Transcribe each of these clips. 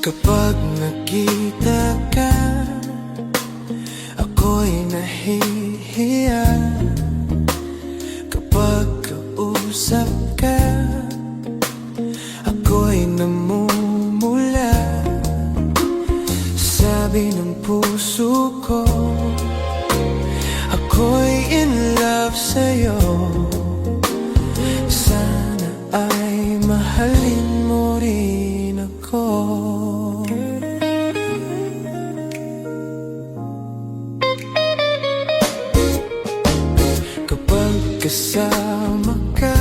Kapag nakita ka, ako'y nahihiya. Kapag kausap ka, ako'y namumula. Sabi ng puso ko, ako'y in love sa'yo. Sana ay mahalin mo rin ako. Kapag kasama ka,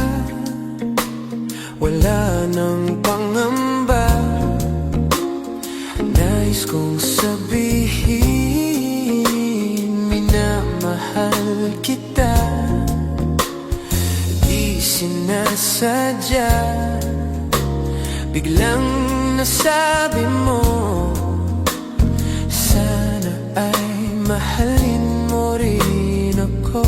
wala nang pangamba. Nais kong sabihin, minamahal kita. Di sinasadya, biglang nasabi mo. Sana ay mahalin mo rin ako.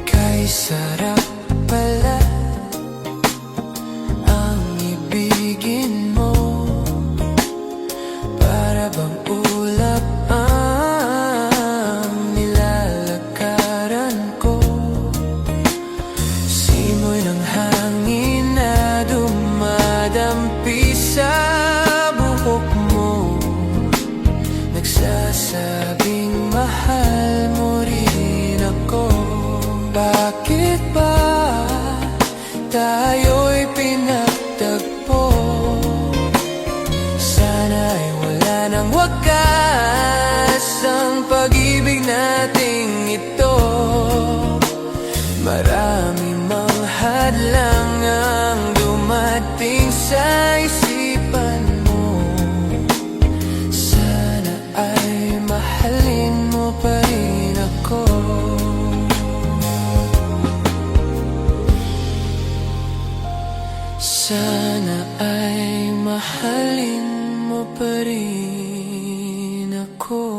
Kay sarap pala ang ibigin mo. Para bang ulap ang nilalakaran ko. Simoy ng hangin na dumadampi sa buhok mo, nagsasabing mahal mo rin ako. Bakit ba tayo'y pinagtagpo? Sana'y wala nang wakas ang pag-ibig nating ito. Marami mang hadlang ang dumating sa isipan mo. Sana ay mahalin mo pa rin ako. Sana ay mahalin mo pa rin ako.